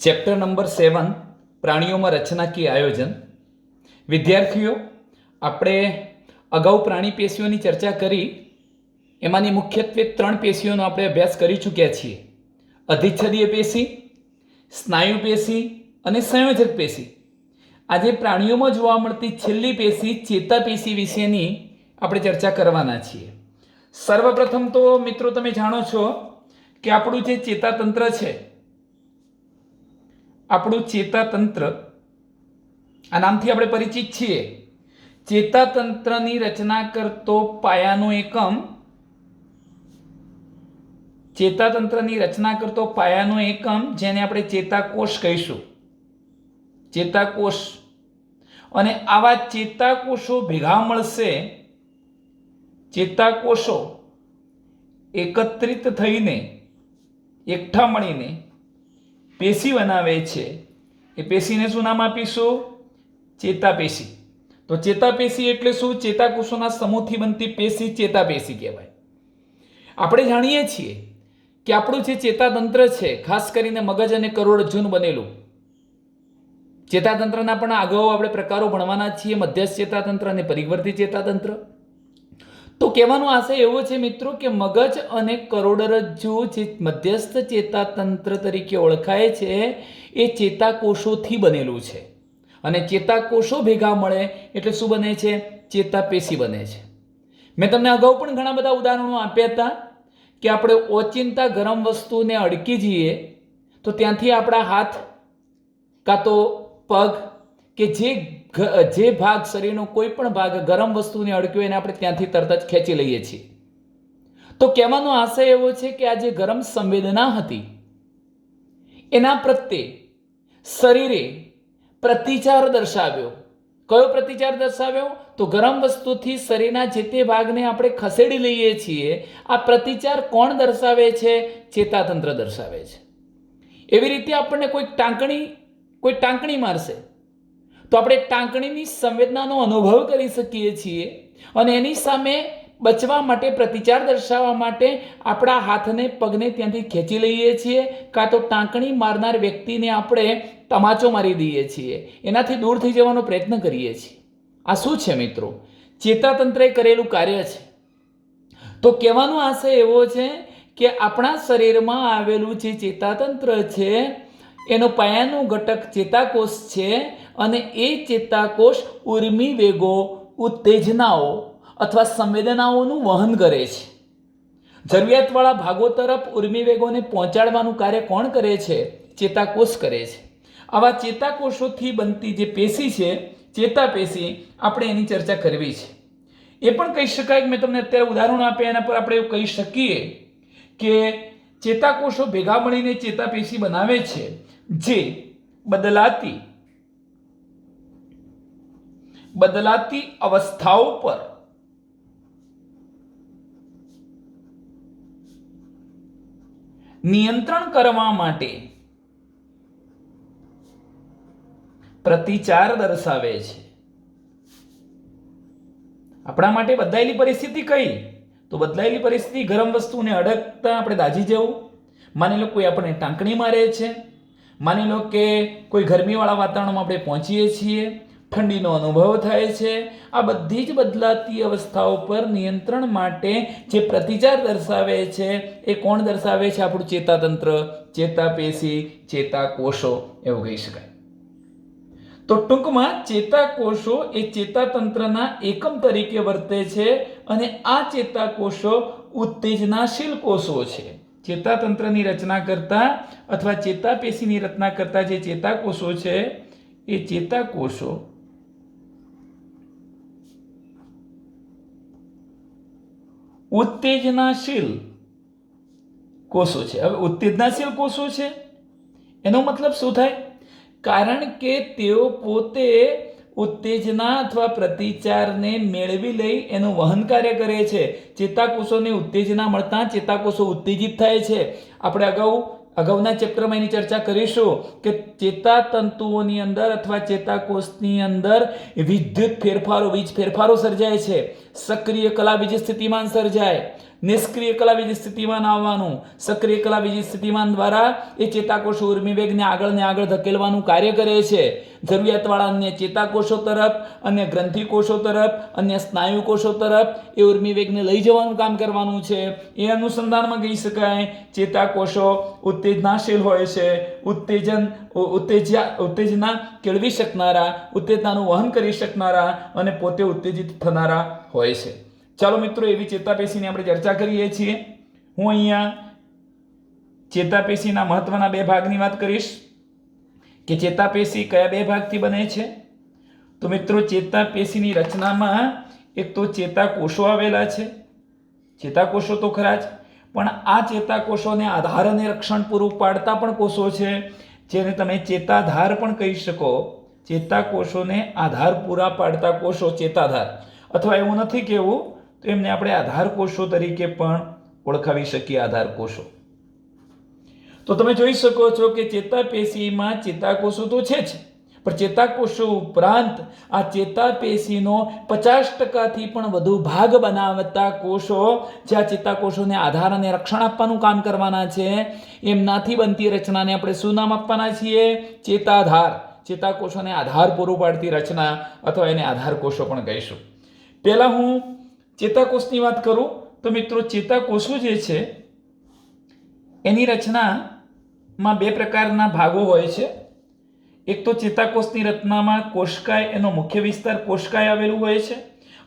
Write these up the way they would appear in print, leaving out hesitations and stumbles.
Chapter number 7 પ્રાણીઓમાં રચનાકીય આયોજન. વિદ્યાર્થીઓ, આપણે અગાઉ પ્રાણી પેશીઓની ચર્ચા કરી. એમાંની મુખ્યત્વે 3 પેશીઓનો આપણે અભ્યાસ કરી ચૂક્યા છીએ: અધિચ્છદીય પેશી, સ્નાયુ પેશી અને સંયોજક પેશી. આજે પ્રાણીઓમાં જોવા મળતી છેલ્લી પેશી ચેતાપેશી વિશેની આપણે ચર્ચા કરવાના છીએ. સર્વપ્રથમ તો મિત્રો તમે જાણો છો કે આપણું જે ચેતાતંત્ર છે, આપણું ચેતાતંત્ર, આ નામથી આપણે પરિચિત છીએ. ચેતાતંત્રની રચના કરતો પાયાનો એકમ, ચેતાતંત્રની રચના કરતો પાયાનો એકમ જેને આપણે ચેતાકોષ કહીશું. ચેતાકોષ. અને આવા ચેતાકોષો ભેગા મળશે, ચેતાકોષો એકત્રિત થઈને, એકઠા મળીને પેશી બનાવે છે. એ પેશીને શું નામ આપીશું? ચેતાપેશી. તો ચેતાપેશી એટલે શું? ચેતાકોષોના સમૂહથી બનતી પેશી ચેતાપેશી કહેવાય. આપણે જાણીએ છીએ કે આપણું જે ચેતાતંત્ર છે, ખાસ કરીને મગજ અને કરોડરજ્જુનું બનેલું. ચેતાતંત્રના પણ અગાઉ આપણે પ્રકારો ભણવાના છીએ: મધ્યસ્થ ચેતાતંત્ર અને પરિવર્તી ચેતાતંત્ર. તો કહેવાનો આશય એવો છે મિત્રો કે મગજ અને કરોડરજ્જુ જે મધ્યસ્થ ચેતાતંત્ર તરીકે ઓળખાય છે, એ ચેતાકોષોથી બનેલું છે. અને ચેતાકોષો ભેગા મળે એટલે શું બને છે? ચેતાપેશી બને છે. મેં તમને અગાઉ પણ ઘણા બધા ઉદાહરણો આપ્યા હતા કે આપણે ઓચિંતા ગરમ વસ્તુને અડકી જઈએ તો ત્યાંથી આપણા હાથ કાં તો પગ કે જે ભાગ, શરીરનો કોઈ પણ ભાગ ગરમ વસ્તુને અડક્યો એને આપણે ત્યાંથી તરત જ ખેંચી લઈએ છીએ. તો કહેવાનો આશય એવો છે કે આ જે ગરમ સંવેદના હતી એના પ્રત્યે શરીરે પ્રતિચાર દર્શાવ્યો. કયો પ્રતિચાર દર્શાવ્યો? તો ગરમ વસ્તુથી શરીરના જે તે ભાગને આપણે ખસેડી લઈએ છીએ. આ પ્રતિચાર કોણ દર્શાવે છે? ચેતાતંત્ર દર્શાવે છે. એવી રીતે આપણને કોઈ ટાંકણી મારશે તો આપણે ટાંકણીની સંવેદનાનો અનુભવ કરી શકીએ છીએ અને એની સામે બચવા માટે, પ્રતિચાર દર્શાવવા માટે આપણા હાથને, પગને ત્યાંથી ખેંચી લઈએ છીએ, કાં તો ટાંકણી મારનાર વ્યક્તિને આપણે તમાચો મારી દઈએ છીએ, એનાથી દૂર થઈ જવાનો પ્રયત્ન કરીએ છીએ. આ શું છે મિત્રો? ચેતાતંત્રએ કરેલું કાર્ય છે. તો કહેવાનો આશય એવો છે કે આપણા શરીરમાં આવેલું જે ચેતાતંત્ર છે એનો પાયાનો ઘટક ચેતાકોષ છે અને એ ચેતાકોષ ઉર્મિ વેગો, ઉત્તેજનાઓ અથવા સંવેદનાઓનું વહન કરે છે. જરૂરિયાતવાળા ભાગો તરફ ઉર્મિ વેગોને પહોંચાડવાનું કાર્ય કોણ કરે છે? ચેતાકોષ કરે છે. આવા ચેતાકોષોથી બનતી જે પેશી છે, ચેતાપેશી, આપણે એની ચર્ચા કરવી છે. એ પણ કહી શકાય કે મેં તમને અત્યારે ઉદાહરણો આપ્યા એના પર આપણે એવું કહી શકીએ કે ચેતાકોષો ભેગા મળીને ચેતાપેશી બનાવે છે જે બદલાતી અવસ્થાઓ પર નિયંત્રણ કરવા માટે પ્રતિચાર દર્શાવે છે. આપણા માટે બદલાયેલી પરિસ્થિતિ કઈ? તો બદલાયેલી પરિસ્થિતિ ગરમ વસ્તુને અડકતા આપણે દાઝી જવું. માની લો કોઈ આપણને ટાંકણી મારે છે. માની લો કે કોઈ ગરમીવાળા વાતાવરણમાં આપણે પહોંચીએ છીએ, ઠંડીનો અનુભવ થાય છે. આ બધી જ બદલાતી અવસ્થાઓ પર નિયંત્રણ માટે જે પ્રતિચાર દર્શાવે છે એ કોણ દર્શાવે છે? આપણું ચેતાતંત્ર, ચેતાપેશી, ચેતાકોષો એવું કહી શકાય. તો ટૂંકમાં ચેતાકોષો એ ચેતાતંત્રના એકમ તરીકે વર્તે છે અને આ ચેતાકોષો ઉત્તેજનાશીલ કોષો છે. ચેતાતંત્રની રચના કરતા અથવા ચેતાપેશીની રચના કરતા જે ચેતાકોષો છે એ ચેતાકોષો ઉત્તેજનાશીલ કોષો છે. હવે ઉત્તેજનાશીલ કોષો છે એનો મતલબ શું થાય? કારણ કે તેઓ પોતે ઉત્તેજના અથવા પ્રતિચારને મેળવી લઈ એનું વહન કાર્ય કરે છે. ચેતાકોષોને ઉત્તેજના મળતા ચેતાકોષો ઉત્તેજિત થાય છે. આપણે અગાઉના ચેપ્ટરમાં એની ચર્ચા કરીશું કે ચેતાતંતુઓની અંદર અથવા ચેતાકોષની અંદર વિદ્યુત ફેરફારો, વીજ ફેરફારો સર્જાય છે. સક્રિય કલા વીજ સ્થિતિમાન સર્જાય, નિષ્ક્રિય કલાવીજ સ્થિતિમાન આવવાનું, સક્રિય કલાવીજ સ્થિતિમાન દ્વારા એ ચેતાકોષો ઉર્મિ વેગને આગળ ધકેલવાનું કાર્ય કરે છે. જરૂરિયાતવાળા અન્ય ચેતાકોષો તરફ, અન્ય ગ્રંથિ કોષો તરફ, અન્ય સ્નાયુ કોષો તરફ એ ઉર્મિ વેગને લઈ જવાનું કામ કરવાનું છે. એ અનુસંધાનમાં કહી શકાય ચેતાકોષો ઉત્તેજનાશીલ હોય છે, ઉત્તેજના કેળવી શકનારા, ઉત્તેજનાનું વહન કરી શકનારા અને પોતે ઉત્તેજિત થનારા હોય છે. ચાલો મિત્રો, એવી ચેતાપેશીની આપણે ચર્ચા કરીએ છીએ. હું અહીંયા ચેતાપેશીના મહત્વના બે ભાગની વાત કરીશ કે ચેતાપેશી કયા બે ભાગથી બને છે. તો મિત્રો, ચેતાપેશીની રચનામાં એક તો ચેતાકોષો આવેલા છે. ચેતાકોષો તો ખરા જ, પણ આ ચેતાકોષોને આધાર અને રક્ષણ પૂરું પાડતા પણ કોષો છે, જેને તમે ચેતાધાર પણ કહી શકો. ચેતાકોષોને આધાર પૂરા પાડતા કોષો ચેતાધાર, અથવા એવું નથી કહેવું તો એમને આપણે આધાર કોષો તરીકે પણ ઓળખાવી શકીએ. આધાર કોષો. તો તમે જોઈ શકો છો કે ચેતાપેશીમાં ચેતાકોષો તો છે જ, પણ ચેતાકોષો ઉપરાંત આ ચેતાપેશીનો 50%થી પણ વધુ ભાગ બનાવતા કોષો, જે આ ચેતાકોષોને આધાર અને રક્ષણ આપવાનું કામ કરવાના છે, એમનાથી બનતી રચનાને આપણે શું નામ આપવાના છીએ? ચેતાધાર. ચેતાકોષોને આધાર પૂરું પાડતી રચના, અથવા એને આધાર કોષો પણ કહીશું. પહેલા હું ચેતાકોષની વાત કરું તો મિત્રો, ચેતાકોષો જે છે એની રચનામાં બે પ્રકારના ભાગો હોય છે. એક તો ચેતાકોષની રચનામાં કોષકાય, એનો મુખ્ય વિસ્તાર કોષકાય આવેલું હોય છે,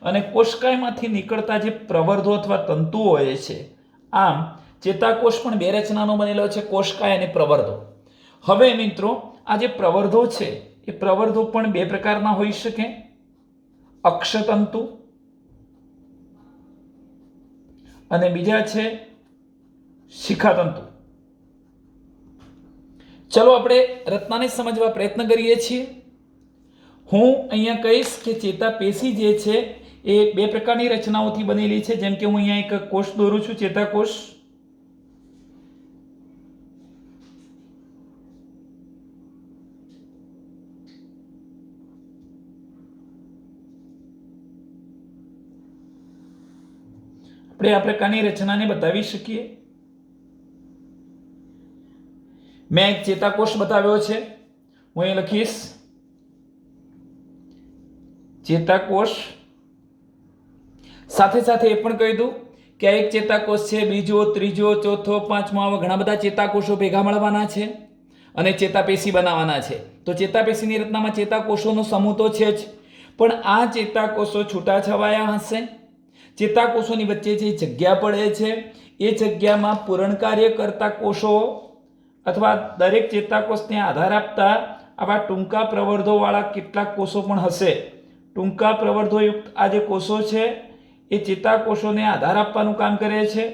અને કોષકાયમાંથી નીકળતા જે પ્રવર્ધો અથવા તંતુઓ હોય છે. આમ ચેતાકોષ પણ બે રચનાનો બનેલો છે, કોષકાય અને પ્રવર્ધો. હવે મિત્રો, આ જે પ્રવર્ધો છે એ પ્રવર્ધો પણ બે પ્રકારના હોઈ શકે: અક્ષતંતુ અને બીજા છે શિખાતંતુ. ચલો આપણે રચનાને સમજવા પ્રયત્ન કરીએ છીએ. હું અહીંયા કહીશ કે ચેતાપેશી જે છે એ બે પ્રકારની રચનાઓથી બનેલી છે. જેમ કે હું અહીંયા એક કોષ દોરું છું, ચેતાકોષ. આપણે આ પ્રકારની રચનાને બતાવી શકીએ. મેં એક ચેતાકોષ બતાવ્યો છે, હું અહીં લખીશ ચેતાકોષ. સાથે સાથે એ પણ કહી દઉં કે આ એક ચેતાકોષ છે, બીજો, ત્રીજો, ચોથો, પાંચમો, આવા ઘણા બધા ચેતાકોષો ભેગા મળવાના છે અને ચેતાપેશી બનાવવાના છે. તો ચેતાપેશીની રચનામાં ચેતાકોષોનો સમૂહ તો છે જ, પણ આ ચેતાકોષો છૂટાછવાયા હશે. ચેતાકોષોની વચ્ચે જે જગ્યા પડે છે એ જગ્યામાં પૂરણ કાર્ય કરતા કોષો અથવા દરેક ચેતાકોષને આધાર આપતા આવા ટૂંકા પ્રવર્ધોવાળા કેટલાક કોષો પણ હશે. ટૂંકા પ્રવર્ધોયુક્ત આ જે કોષો છે એ ચેતાકોષોને આધાર આપવાનું કામ કરે છે,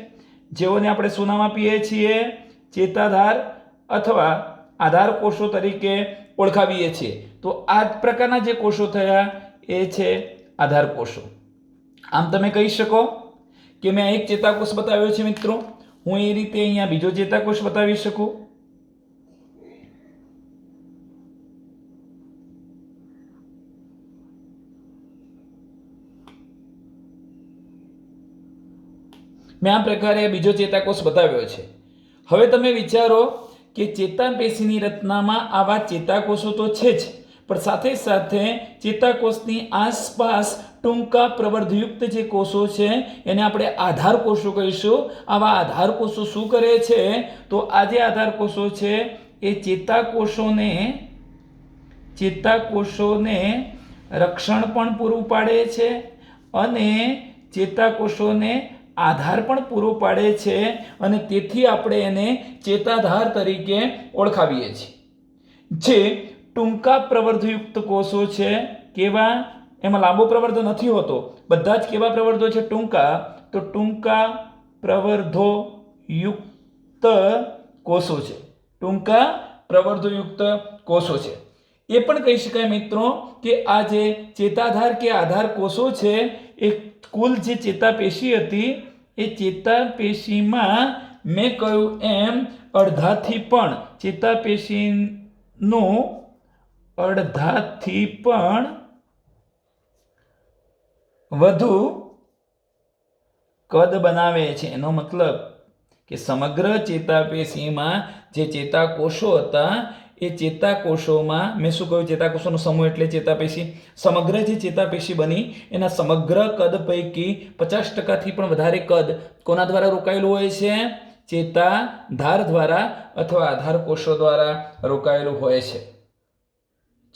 જેઓને આપણે શું નામ આપીએ છીએ? ચેતાધાર અથવા આધાર કોષો તરીકે ઓળખાવીએ છીએ. તો આ જ પ્રકારના જે કોષો થયા એ છે આધાર કોષો. આમ તમે કહી શકો કે મેં એક ચેતાકોષ બતાવ્યો છે મિત્રો, હું એ રીતે અહીંયા બીજો ચેતાકોષ બતાવી શકું. મેં આ પ્રકારે બીજો ચેતાકોષ બતાવ્યો છે. હવે તમે વિચારો કે ચેતાપેશીની રચનામાં આવા ચેતાકોષો તો છે જ, પણ સાથે સાથે ચેતાકોષની આસપાસ ટૂંકા પ્રવર્ધયુક્ત જે કોષો છે એને આપણે આધાર કોષો કહીશું. આવા આધાર કોષો શું કરે છે? તો આ જે આધાર કોષો છે એ ચેતાકોષોને રક્ષણ પણ પૂરું પાડે છે અને ચેતાકોષોને આધાર પણ પૂરો પાડે છે, અને તેથી આપણે એને ચેતાધાર તરીકે ઓળખાવીએ છીએ. જે ટૂંકા પ્રવર્ધયુક્ત કોષો છે, કેવા? એમાં લાંબો પ્રવર્ધો નથી હોતો, બધા જ કેવા પ્રવર્ધો છે? ટૂંકા. તો ટૂંકા પ્રવર્ધોયુક્ત કોષો છે. ટૂંકા પ્રવર્ધોયુક્ત કોષો છે. એ પણ કહી શકાય મિત્રો કે આ જે ચેતાધાર કે આધાર કોષો છે એ કુલ જે ચેતાપેશી હતી એ ચેતાપેશીમાં મેં કહ્યું એમ અડધાથી પણ ચેતાપેશીનું અડધાથી પણ વધુ કદ બનાવે છે. એનો મતલબ કે સમગ્ર ચેતાપેશીમાં જે ચેતાકોષો હતા એ ચેતાકોષોમાં, મેં શું કહ્યું, ચેતાકોષોનો સમૂહ એટલે ચેતાપેશી, સમગ્ર જે ચેતાપેશી બની એના સમગ્ર કદ પૈકી 50%થી પણ વધારે કદ કોના દ્વારા રોકાયેલું હોય છે? ચેતાધાર દ્વારા અથવા આધાર કોષો દ્વારા રોકાયેલું હોય છે.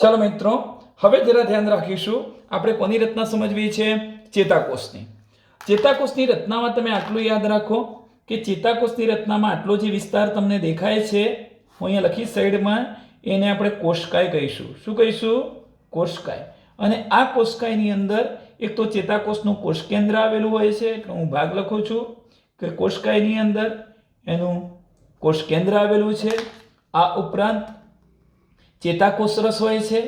ચાલો મિત્રો, હવે જરા ધ્યાન રાખીશું. આપણે કોની રચના સમજવી છે? ચેતાકોષની. ચેતાકોષની રચનામાં તમે આટલું યાદ રાખો કે ચેતાકોષની રચનામાં આટલો જે વિસ્તાર તમને દેખાય છે, હું અહીંયા લખી સાઈડમાં, એને આપણે કોષકાય કહીશું. શું કહીશું? કોષકાય. અને આ કોષકાયની અંદર એક તો ચેતાકોષનું કોષ કેન્દ્ર આવેલું હોય છે, એટલે હું ભાગ લખું છું કે કોષકાયની અંદર એનું કોષ કેન્દ્ર આવેલું છે. આ ઉપરાંત ચેતાકોષ રસ હોય છે.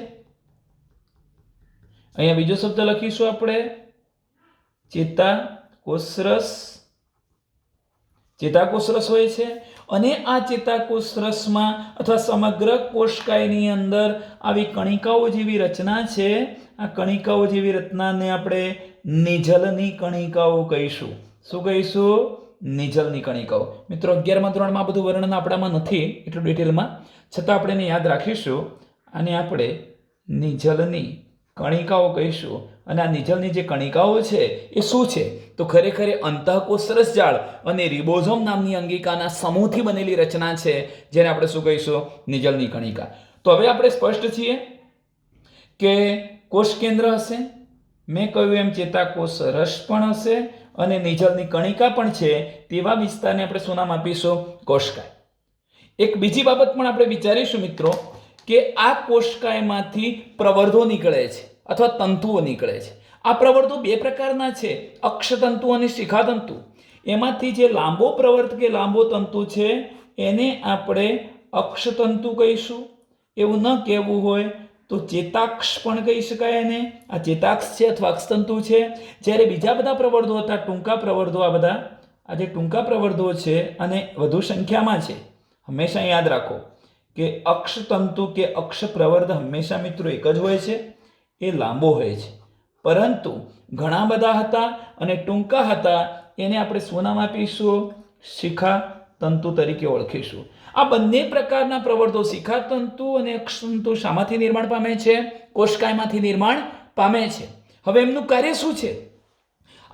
અહીંયા બીજો શબ્દ લખીશું આપણે, ચેતાકોષ રસ. ચેતાકોષ રસ હોય છે. અને આ ચેતાકોષ રસમાં અથવા સમગ્ર કોષકાયની અંદર આવી કણિકાઓ જેવી રચના છે. આ કણિકાઓ જેવી રચનાને આપણે નિઝલની કણિકાઓ કહીશું. શું કહીશું? નિઝલની કણિકાઓ. મિત્રો 11મા ધોરણમાં બધું વર્ણન આપણામાં નથી એટલું ડિટેલમાં, છતાં આપણે એને યાદ રાખીશું. આને આપણે નિઝલની કણિકાઓ કહીશું. અને આ નિઝલની જે કણિકાઓ છે એ શું છે? તો ખરેખર અંતઃકોષ રસજાળ અને રિબોઝોમ નામની અંગિકાના સમૂહથી બનેલી રચના છે, જેને આપણે શું કહીશું? નિઝલની કણિકા. તો હવે આપણે સ્પષ્ટ છીએ કે કોષ કેન્દ્ર હશે, મેં કહ્યું એમ ચેતાકોષ રસ પણ હશે, અને નિઝલની કણિકા પણ છે. તેવા વિસ્તારને આપણે શું નામ આપીશું? કોષકાય. એક બીજી બાબત પણ આપણે વિચારીશું મિત્રો કે આ કોષકાયમાંથી પ્રવર્ધો નીકળે છે અથવા તંતુઓ નીકળે છે. આ પ્રવર્ધો બે પ્રકારના છે, અક્ષતંતુ અને શિખાતંતુ. એમાંથી જે લાંબો પ્રવર્ત કે લાંબો તંતુ છે એને આપણે અક્ષતંતુ કહીશું. એવું ન કહેવું હોય તો ચેતાક્ષ પણ કહી શકાય એને. આ ચેતાક્ષ છે અથવા અક્ષતંતુ છે. જ્યારે બીજા બધા પ્રવર્ધો હતા, ટૂંકા પ્રવર્ધો, આ બધા આ જે ટૂંકા પ્રવર્ધો છે અને વધુ સંખ્યામાં છે, હંમેશા યાદ રાખો કે અક્ષતંતુ કે અક્ષ પ્રવર્ધ હંમેશા મિત્રો એક જ હોય છે, એ લાંબો હોય છે. પરંતુ ઘણા બધા હતા અને ટૂંકા હતા, એને આપણે શું નામ આપીશું? શિખાતંતુ તરીકે ઓળખીશું. આ બંને પ્રકારના પ્રવર્ધો, શિખાતંતુ અને અક્ષતંતુ, શામાંથી નિર્માણ પામે છે? કોષકાયમાંથી નિર્માણ પામે છે. હવે એમનું કાર્ય શું છે?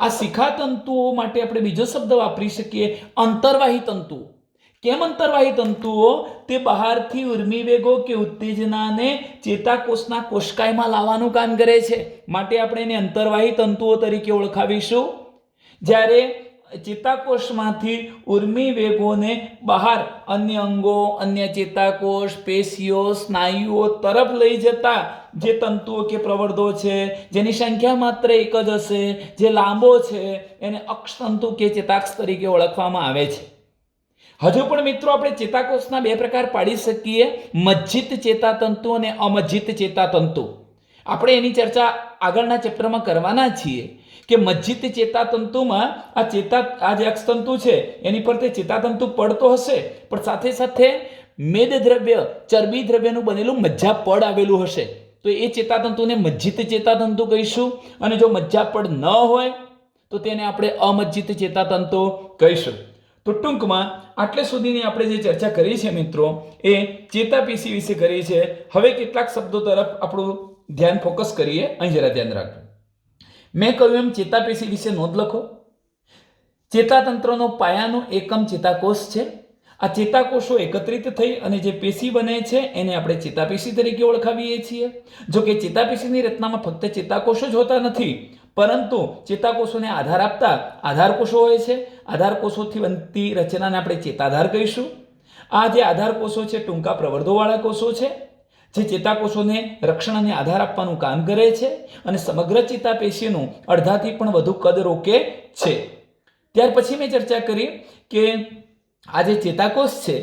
આ શિખાતંતુઓ માટે આપણે બીજો શબ્દ વાપરી શકીએ, અંતર્વાહી તંતુઓ. કેમ અંતર્વાહી તંતુઓ? તે બહારથી ઉર્મી વેગો કે ઉત્તેજનાને ચેતાકોષના કોષકાયમાં લાવવાનું કામ કરે છે, માટે આપણે એને અંતર્વાહી તંતુઓ તરીકે ઓળખાવીશું. જ્યારે ચેતાકોષમાંથી ઉર્મી વેગોને બહાર અન્ય અંગો, અન્ય ચેતાકોષ, પેશીઓ, સ્નાયુઓ તરફ લઈ જતા જે તંતુઓ કે પ્રવર્ધો છે, જેની સંખ્યા માત્ર એક જ હશે, જે લાંબો છે, એને અક્ષતંતુ કે ચેતાક્ષ તરીકે ઓળખવામાં આવે છે. હજુ પણ મિત્રો આપણે ચેતાકોષના બે પ્રકાર પાડી શકીએ, મજ્જિત ચેતાતંતુ અને અમજ્જિત ચેતાતંતુ. આપણે એની ચર્ચા આગળના ચેપ્ટરમાં કરવાના છીએ કે મજ્જિત ચેતાતંતુમાં આ જે અક્ષતંતુ છે એની પર તે ચેતાતંતુ પડતો હશે, પણ સાથે સાથે મેદદ્રવ્ય, ચરબી દ્રવ્યનું બનેલું મજ્જાપડ આવેલું હશે, તો એ ચેતાતંતુને મજ્જિત ચેતાતંતુ કહીશું. અને જો મજ્જાપડ ન હોય તો તેને આપણે અમજ્જિત ચેતાતંતુ કહીશું. તો ટૂંકમાં આટલે સુધીની આપણે જે ચર્ચા કરી છે મિત્રો એ ચેતાપેશી વિશે કરી છે. હવે કેટલાક શબ્દો તરફ આપણું ધ્યાન ફોકસ કરીએ. અહીં જરા ધ્યાન રાખજો. મેં કહ્યું એમ ચેતાપેશી વિશે નોંધ લખો. ચેતાતંત્રનો પાયાનો એકમ ચેતાકોષ છે. આ ચેતાકોષો એકત્રિત થઈ અને જે પેશી બને છે એને આપણે ચેતાપેશી તરીકે ઓળખાવીએ છીએ. જો કે ચેતાપેશીની રચનામાં ફક્ત ચેતાકોષો જ હોતા નથી, પરંતુ ચેતાકોષોને આધાર આપતા આધાર કોષો હોય છે. આધાર કોષોથી બનતી રચનાને આપણે ચેતાધાર કહીશું. આ જે આધાર કોષો છે ટૂંકા પ્રવર્ધોવાળા કોષો છે, જે ચેતાકોષોને રક્ષણ અને આધાર આપવાનું કામ કરે છે અને સમગ્ર ચેતાપેશીનું અડધાથી પણ વધુ કદ રોકે છે. ત્યાર પછી મેં ચર્ચા કરી કે આ જે ચેતાકોષ છે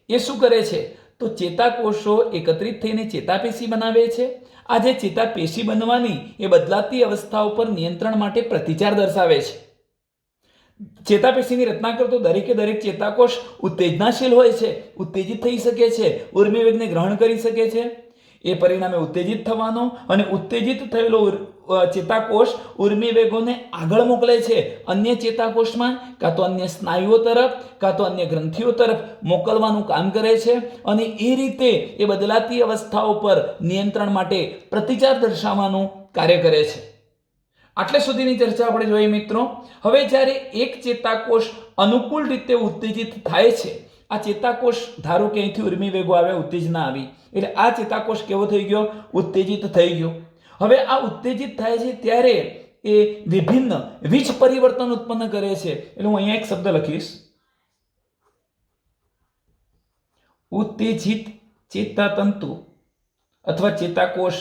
એ શું કરે છે? તો ચેતાકોષો એકત્રિત થઈને ચેતાપેશી બનાવે છે. આ જે ચેતાપેશી બનવાની એ બદલાતી અવસ્થાઓ પર નિયંત્રણ માટે પ્રતિચાર દર્શાવે છે. ચેતાપેશીની રચના કરતો દરેકે દરેક ચેતાકોષ ઉત્તેજનાશીલ હોય છે, ઉત્તેજિત થઈ શકે છે, ઉર્મિવેગને ગ્રહણ કરી શકે છે. એ પરિણામે ઉત્તેજિત થવાનો અને ઉત્તેજિત થયેલો ચેતાકોષ ઉર્મિ વેગોને આગળ મોકલે છે અન્ય ચેતાકોષમાં, કાં તો અન્ય સ્નાયુઓ તરફ, કાં તો અન્ય ગ્રંથિઓ તરફ મોકલવાનું કામ કરે છે અને એ રીતે એ બદલાતી અવસ્થાઓ પર નિયંત્રણ માટે પ્રતિચાર દર્શાવવાનું કાર્ય કરે છે. આટલે સુધીની ચર્ચા આપણે જોઈએ મિત્રો. હવે જ્યારે એક ચેતાકોષ અનુકૂળ રીતે ઉત્તેજિત થાય છે, આ ચેતાકોષ ધારો કે અહીંથી ઉર્મિ વેગો આવ્યા, ઉત્તેજના આવી, એટલે આ ચેતાકોષ કેવો થઈ ગયો? ઉત્તેજિત થઈ ગયો. હવે આ ઉત્તેજિત થાય છે ત્યારે એ વિભિન્ન વીજ પરિવર્તન ઉત્પન્ન કરે છે. એટલે હું અહીંયા એક શબ્દ લખીશ, ઉત્તેજિત ચેતાતંતુ અથવા ચેતાકોષ.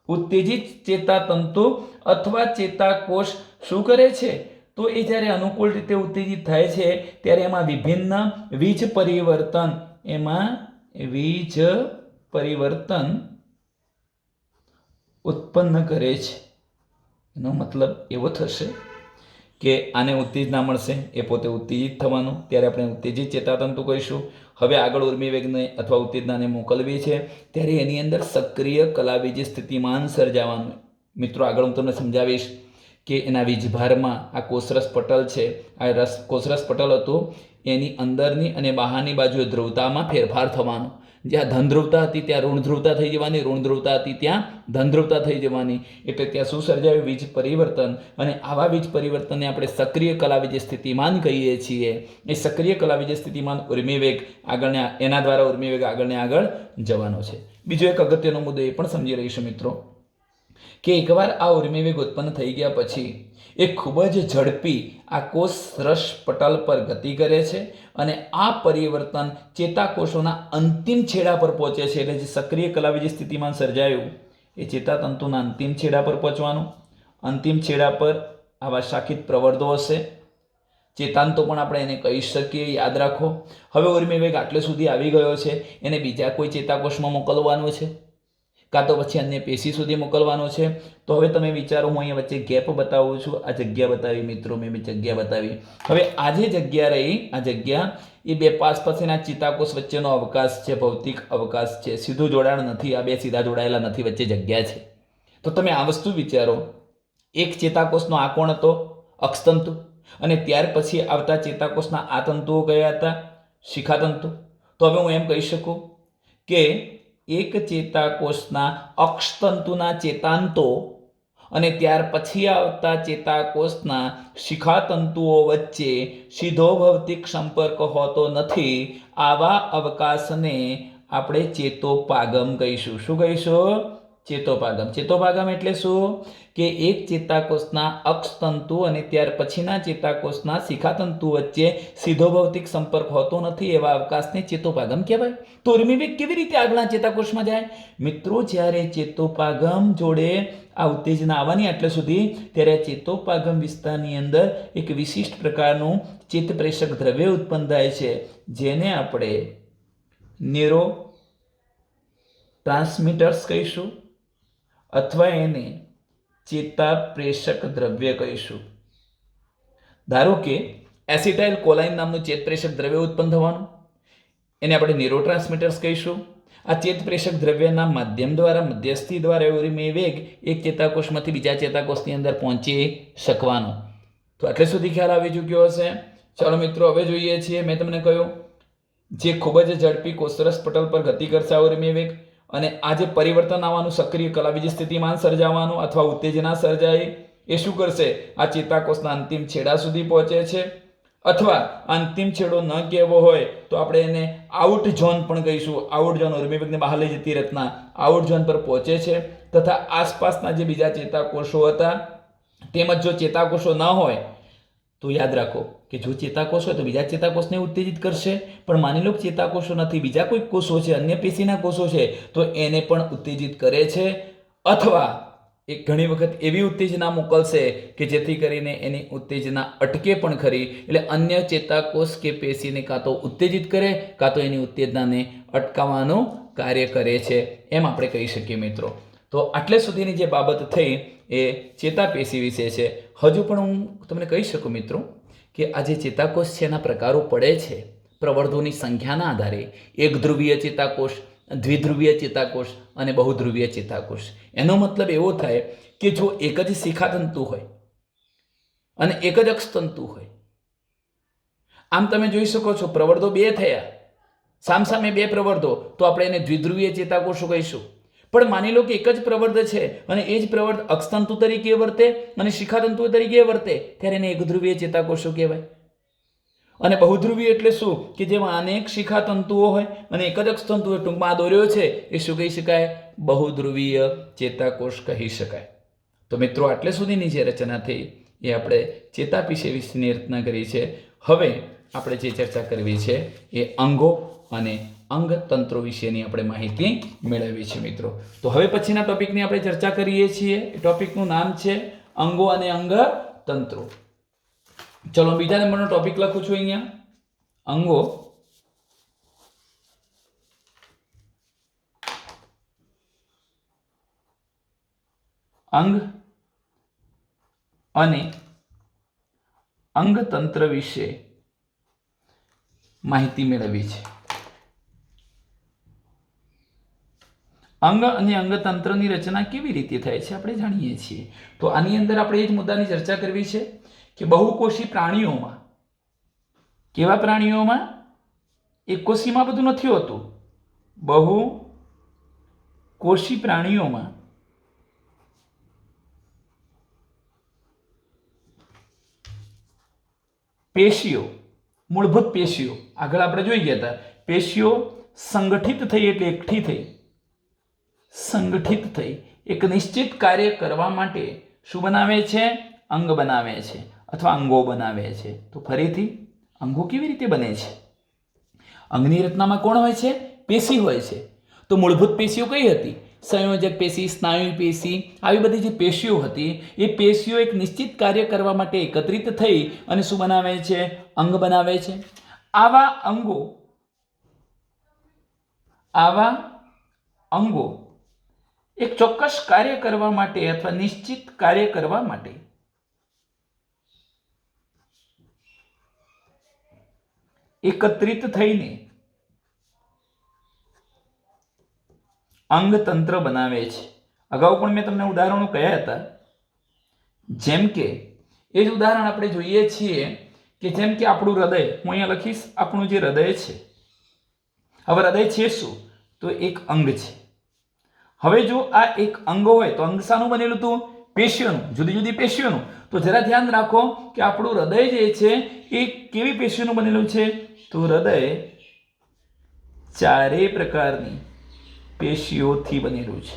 ઉત્તેજિત ચેતાતંતુ અથવા ચેતાકોષ શું કરે છે? તો એ જ્યારે અનુકૂળ રીતે ઉત્તેજિત થાય છે ત્યારે એમાં વિભિન્ન વીજ પરિવર્તન ઉત્પન્ન કરે છે. એનો મતલબ એવો થશે કે આને ઉત્તેજના મળશે, એ પોતે ઉત્તેજિત થવાનું, ત્યારે આપણે ઉત્તેજિત ચેતાતંતુ કહીશું. હવે આગળ ઉર્મિવેગને અથવા ઉત્તેજનાને મોકલવી છે ત્યારે એની અંદર સક્રિય કલાવીજ સ્થિતિમાન સર્જાવાનું. મિત્રો આગળ હું તમને સમજાવીશ કે એના વીજભારમાં આ કોષરસ પટલ છે, આ કોષરસ પટલ હતું, એની અંદરની અને બહારની બાજુએ ધ્રુવતામાં ફેરફાર થવાનો. જ્યાં ધન ધ્રુવતા હતી ત્યાં ઋણ ધ્રુવતા થઈ જવાની, ઋણ ધ્રુવતા હતી ત્યાં ધન ધ્રુવતા થઈ જવાની. એટલે ત્યાં શું સર્જાયું? વીજ પરિવર્તન. અને આવા વીજ પરિવર્તનને આપણે સક્રિય કલાવીજ સ્થિતિમાન કહીએ છીએ. એ સક્રિય કલાવીજ સ્થિતિમાન ઉર્મિવેગ આગળને, એના દ્વારા ઉર્મિવેગ આગળને આગળ જવાનો છે. બીજો એક અગત્યનો મુદ્દો એ પણ સમજી રહીશું મિત્રો કે એકવાર આ ઉર્મિવેગ ઉત્પન્ન થઈ ગયા પછી એ ખૂબ જ ઝડપી આ કોષરસ પટલ પર ગતિ કરે છે અને આ પરિવર્તન ચેતાકોષોના અંતિમ છેડા પર પહોંચે છે. એટલે જે સક્રિય કલાવીજ સ્થિતિમાન સર્જાયું એ ચેતાતંતુના અંતિમ છેડા પર પહોંચવાનું. અંતિમ છેડા પર આવા શાખિત પ્રવર્ધો હશે, ચેતાંતો પણ આપણે એને કહી શકીએ, યાદ રાખો. હવે ઉર્મિવેગ આટલે સુધી આવી ગયો છે, એને બીજા કોઈ ચેતાકોષમાં મોકલવાનો છે, કાં તો પછી અન્ય પેશી સુધી મોકલવાનો છે. તો હવે તમે વિચારો, હું અહીંયા વચ્ચે ગેપ બતાવું છું, આ જગ્યા બતાવી મિત્રો, મેં જગ્યા બતાવી. હવે આ જે જગ્યા રહી, આ જગ્યા એ બે આસપાસના ચેતાકોષ વચ્ચેનો અવકાશ છે, ભૌતિક અવકાશ છે, સીધું જોડાણ નથી, આ બે સીધા જોડાયેલા નથી, વચ્ચે જગ્યા છે. તો તમે આ વસ્તુ વિચારો, એક ચેતાકોષનો આ કોણ હતો? અક્ષતંતુ. અને ત્યાર પછી આવતા ચેતાકોષના આ તંતુઓ કયા હતા? શિખાતંતુ. તો હવે હું એમ કહી શકું કે એક ચેતાકોષના અક્ષતંતુના ચેતાંતો અને ત્યાર પછી આવતા ચેતાકોષના શિખાતંતુઓ વચ્ચે સીધો ભૌતિક સંપર્ક હોતો નથી. આવા અવકાશને આપણે ચેતોપાગમ કહીશું. શું કહીશું? ચેતોપાગમ. ચેતોપાગમ એટલે શું? કે એક ચેતાકોષના અક્ષતંતુ અને ત્યાર પછીના ચેતાકોષના શિખાતંતુ વચ્ચે સીધો ભૌતિક સંપર્ક હોતો નથી, એવા અવકાશને ચેતોપાગમ કહેવાય. તો ઉર્મિવેગ કેવી રીતે આગળના ચેતાકોષમાં જાય? મિત્રો, જ્યારે ચેતોપાગમ જોડે આ ઉત્તેજના આવવાની એટલે સુધી, ત્યારે ચેતોપાગમ વિસ્તારની અંદર એક વિશિષ્ટ પ્રકારનું ચેતપ્રેષક દ્રવ્ય ઉત્પન્ન થાય છે, જેને આપણે ન્યુરો ટ્રાન્સમીટર્સ કહીશું અથવા એને ચેતાપ્રેષક દ્રવ્ય કહીશું. ધારો કે એસિટાઇલ કોલાઇન નામનું ચેતપ્રેષક દ્રવ્ય ઉત્પન્ન થવાનું, એને આપણે ન્યુરોટ્રાન્સમીટર્સ કહીશું. આ ચેતપ્રેષક દ્રવ્યના માધ્યમ દ્વારા, મધ્યસ્થી દ્વારા ઉર્મિવેગ એક ચેતાકોષમાંથી બીજા ચેતાકોષની અંદર પહોંચી શકવાનો. તો આટલે સુધી ખ્યાલ આવી ચૂક્યો હશે. ચાલો મિત્રો, હવે જોઈએ છીએ, મેં તમને કહ્યું જે ખૂબ જ ઝડપી કોષરસ પટલ પર ગતિ કરશે ઉર્મિવેગ, અને આ જે પરિવર્તન આવવાનું, સક્રિય કલાવીજ સ્થિતિમાન સર્જાવાનું અથવા ઉત્તેજના સર્જાય, એ શું કરશે? આ ચેતાકોષના અંતિમ છેડા સુધી પહોંચે છે, અથવા અંતિમ છેડો ન કહેવો હોય તો આપણે એને આઉટ ઝોન પણ કહીશું. આઉટ ઝોન, ઉર્મિવેગને બહાર લઈ જતી રચના આઉટ ઝોન પર પહોંચે છે, તથા આસપાસના જે બીજા ચેતાકોષો હતા તેમજ જો ચેતાકોષો ન હોય તો યાદ રાખો કે જો ચેતાકોષ હોય તો બીજા ચેતાકોષને ઉત્તેજિત કરશે, પણ માની લો ચેતાકોષો નથી, બીજા કોઈ કોષો છે, અન્ય પેશીના કોષો છે, તો એને પણ ઉત્તેજિત કરે છે, અથવા એક ઘણી વખત એવી ઉત્તેજના મોકલશે કે જેથી કરીને એની ઉત્તેજના અટકે પણ ખરી. એટલે અન્ય ચેતાકોષ કે પેશીને કાં તો ઉત્તેજિત કરે, કાં તો એની ઉત્તેજનાને અટકાવવાનું કાર્ય કરે છે, એમ આપણે કહી શકીએ મિત્રો. તો આટલે સુધીની જે બાબત થઈ એ ચેતાપેશી વિશે છે. હજુ પણ હું તમને કહી શકું મિત્રો કે આ જે ચેતાકોષ છે એના પ્રકારો પડે છે પ્રવર્ધોની સંખ્યાના આધારે. એક ધ્રુવીય ચેતાકોષ, દ્વિધ્રુવીય ચેતાકોષ અને બહુધ્રુવીય ચેતાકોષ. એનો મતલબ એવો થાય કે જો એક જ શિખાતંતુ હોય અને એક જ અક્ષતંતુ હોય, આમ તમે જોઈ શકો છો પ્રવર્ધો બે થયા, સામસામે બે પ્રવર્ધો, તો આપણે એને દ્વિધ્રુવીય ચેતાકોષો કહીશું. પણ માની લો કે એક જ પ્રવર્ધ છે અને એ જ પ્રવર્ધ અક્ષતંતુ તરીકે વર્તે અને શિખાતંતુ તરીકે વર્તે, ત્યારે એને એકધ્રુવીય ચેતાકોષો કહેવાય. અને બહુધ્રુવીય એટલે શું? કે જેમાં અનેક શિખાતંતુઓ હોય અને એક જ અક્ષતંતુ હોય. ટૂંકમાં આ દોર્યો છે એ શું કહી શકાય? બહુધ્રુવીય ચેતાકોષ કહી શકાય. તો મિત્રો, આટલે સુધીની જે રચના થઈ એ આપણે ચેતાપીશ વિશેની રચના કરી છે. હવે આપણે જે ચર્ચા કરવી છે એ અંગો અને અંગતંત્રો વિશેની આપણે માહિતી મેળવવી છે મિત્રો. તો હવે પછીના ટોપિકની આપણે ચર્ચા કરીએ છીએ. એ ટોપિકનું નામ છે અંગો અને અંગતંત્રો. ચલો, બીજા નંબરનો ટોપિક લખું છું અહીંયા, અંગો અંગ અને અંગતંત્ર વિશે માહિતી મેળવવી છે. અંગ અને અંગતંત્રની રચના કેવી રીતે થાય છે આપણે જાણીએ છીએ. તો આની અંદર આપણે એ જ મુદ્દાની ચર્ચા કરવી છે કે બહુકોષી પ્રાણીઓમાં, કેવા પ્રાણીઓમાં? એકકોષીમાં બધું નથી હોતું. બહુકોષી પ્રાણીઓમાં પેશીઓ, મૂળભૂત પેશીઓ આગળ આપણે જોઈ ગયા હતા. પેશીઓ સંગઠિત થઈ એટલે એકઠી થઈ, સંગઠિત થઈ એક નિશ્ચિત કાર્ય કરવા માટે શું બનાવે છે? અંગ બનાવે છે અથવા અંગો બનાવે છે. તો ફરીથી અંગો કેવી રીતે બને છે? અંગની રચનામાં કોણ હોય છે? પેશી હોય છે. તો મૂળભૂત પેશીઓ કઈ હતી? સંયોજક પેશી, સ્નાયુ પેશી, આવી બધી જે પેશીઓ હતી એ પેશીઓ એક નિશ્ચિત કાર્ય કરવા માટે એકત્રિત થઈ અને શું બનાવે છે? અંગ બનાવે છે. આવા અંગો એક ચોક્કસ કાર્ય કરવા માટે અથવા નિશ્ચિત કાર્ય કરવા માટે એકત્રિત થઈને અંગતંત્ર બનાવે છે. અગાઉ પણ મેં તમને ઉદાહરણો કહ્યા હતા. જેમ કે એ જ ઉદાહરણ આપણે જોઈએ છીએ કે જેમ કે આપણું હૃદય, હું અહીંયા લખીશ આપણું જે હૃદય છે. હવે હૃદય છે શું? તો એક અંગ છે. હવે જો આ એક અંગ હોય તો અંગ શાનું બનેલું હતું? પેશીઓનું, જુદી જુદી પેશીઓનું. તો જરા ધ્યાન રાખો કે આપણું હૃદય જે છે એ કેવી પેશીઓનું બનેલું છે? તો હૃદય ચારેય પ્રકારની પેશીઓથી બનેલું છે.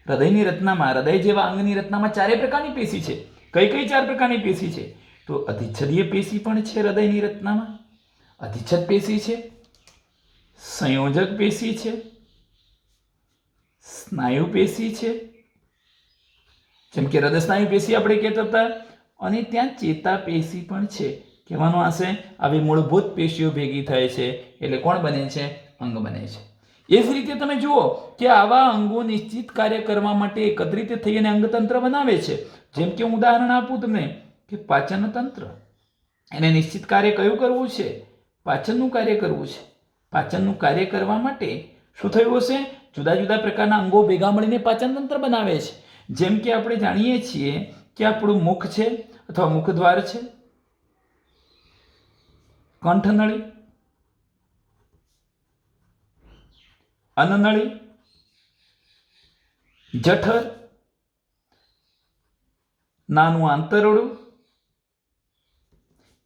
હૃદયની રચનામાં, હૃદય જેવા અંગની રચનામાં ચારેય પ્રકારની પેશી છે. કઈ કઈ ચાર પ્રકારની પેશી છે? તો અધિચ્છદીય પેશી પણ છે હૃદયની રચનામાં, અધિચ્છદ પેશી છે, સંયોજક પેશી છે, સ્નાયુ પેશી છે, જેમ કે હૃદય સ્નાયુ પેશી આપણે કહેતા હતા, અને ત્યાં ચેતા પેશી પણ છે. કહેવાનું હશે આવી મૂળભૂત પેશીઓ ભેગી થાય છે એટલે કોણ બને છે? અંગ બને છે. એ જ રીતે તમે જુઓ કે આવા અંગો નિશ્ચિત કાર્ય કરવા માટે એકત્રિત થઈ અને અંગતંત્ર બનાવે છે. જેમ કે હું ઉદાહરણ આપું તમને કે પાચન તંત્ર, એને નિશ્ચિત કાર્ય કયું કરવું છે? પાચનનું કાર્ય કરવું છે. પાચનનું કાર્ય કરવા માટે શું થયું હશે? જુદા જુદા પ્રકારના અંગો ભેગા મળીને પાચન તંત્ર બનાવે છે. જેમ કે આપણે જાણીએ છીએ કે આપણું મુખ છે અથવા મુખદ્વાર છે, કંઠનળી, અન્નનળી, જઠર, નાનું આંતરડું,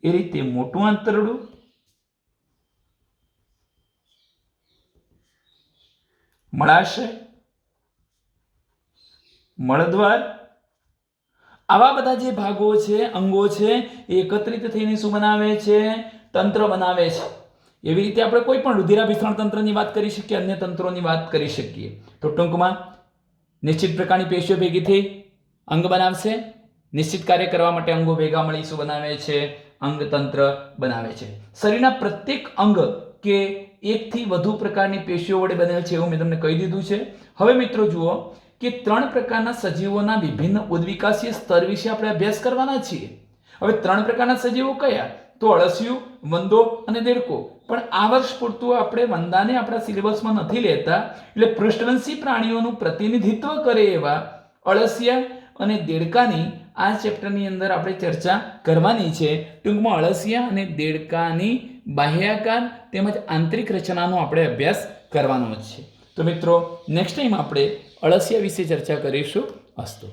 એ રીતે મોટું આંતરડું, મળાશય, મળદ્વાર. આવા બધા જે ભાગો છે, અંગો છે, એ એકત્રિત થઈને શું બનાવે છે? તંત્ર બનાવે છે. એવી રીતે આપણે કોઈ પણ રુધિરાભિસરણ તંત્રની વાત કરી શકીએ, અન્ય તંત્રોની વાત કરી શકીએ. તો ટૂંકમાં નિશ્ચિત પ્રકારની પેશીઓ ભેગી થઈ અંગ બનાવશે. નિશ્ચિત કાર્ય કરવા માટે અંગો ભેગા મળી શું બનાવે છે? અંગતંત્ર બનાવે છે. શરીરના પ્રત્યેક અંગ કે એકથી વધુ પ્રકારની પેશીઓ વડે બનેલ છે એવું મેં તમને કહી દીધું છે. હવે મિત્રો જુઓ કે 3 પ્રકારના સજીવોના વિભિન્ન ઉદ્વિકાસીય સ્તર વિશે આપણે અભ્યાસ કરવાના છીએ. હવે 3 પ્રકારના સજીવો કયા? તો અળસિયું, વંદો અને દેડકો. પણ આ વર્ષ પૂરતું આપણે વંદાને આપણા સિલેબસમાં નથી લેતા, એટલે પૃષ્ઠવંશી પ્રાણીઓનું પ્રતિનિધિત્વ કરે એવા અળસિયા અને દેડકાની આ ચેપ્ટરની અંદર આપણે ચર્ચા કરવાની છે. ટૂંકમાં અળસિયા અને દેડકાની બાહ્યાકાર તેમજ આંતરિક રચનાનો આપણે અભ્યાસ કરવાનો છે. તો મિત્રો નેક્સ્ટ ટાઈમ આપણે અળસિયા વિશે ચર્ચા કરીશું. અસ્તુ.